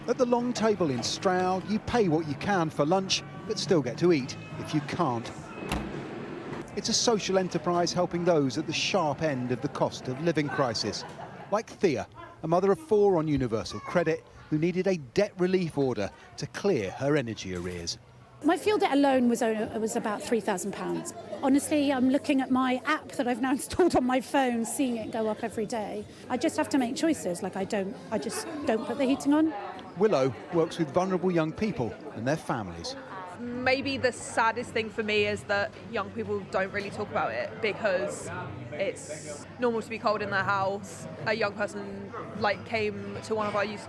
At the long table in Stroud, you pay what you can for lunch, but still get to eat if you can't. It's a social enterprise helping those at the sharp end of the cost of living crisis. Like Thea, a mother of 4 on universal credit, who needed a debt relief order to clear her energy arrears. My fuel debt alone was about £3,000. Honestly, I'm looking at my app that I've now installed on my phone, seeing it go up every day. I just have to make choices, I just don't put the heating on. Willow works with vulnerable young people and their families. Maybe the saddest thing for me is that young people don't really talk about it because it's normal to be cold in their house. A young person came to one of our youth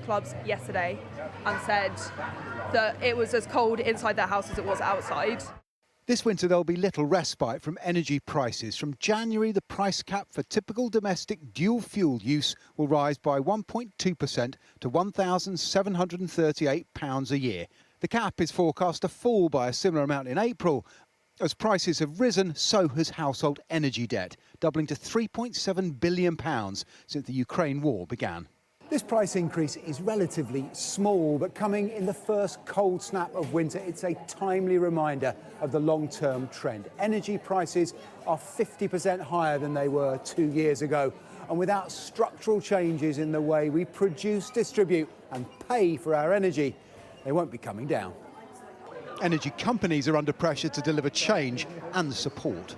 clubs yesterday and said that it was as cold inside their house as it was outside. This winter there'll be little respite from energy prices. From January, the price cap for typical domestic dual fuel use will rise by 1.2% to £1,738 a year. The cap is forecast to fall by a similar amount in April. As prices have risen, so has household energy debt, doubling to £3.7 billion since the Ukraine war began. This price increase is relatively small, but coming in the first cold snap of winter, it's a timely reminder of the long-term trend. Energy prices are 50% higher than they were 2 years ago. And without structural changes in the way we produce, distribute and pay for our energy, they won't be coming down. Energy companies are under pressure to deliver change and support.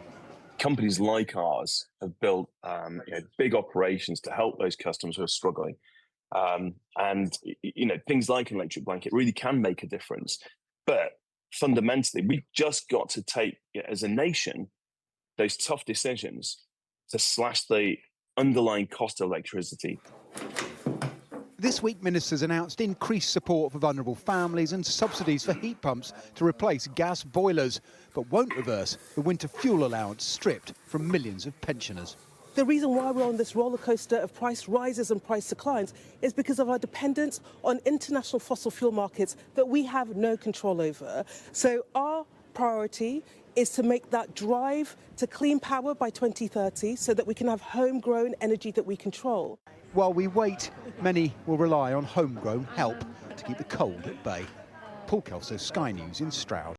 Companies like ours have built big operations to help those customers who are struggling. Things like an electric blanket really can make a difference. But fundamentally, we've just got to take, as a nation, those tough decisions to slash the underlying cost of electricity. This week, ministers announced increased support for vulnerable families and subsidies for heat pumps to replace gas boilers, but won't reverse the winter fuel allowance stripped from millions of pensioners. The reason why we're on this roller coaster of price rises and price declines is because of our dependence on international fossil fuel markets that we have no control over. So our priority is to make that drive to clean power by 2030 so that we can have homegrown energy that we control. While we wait, many will rely on homegrown help to keep the cold at bay. Paul Kelso, Sky News in Stroud.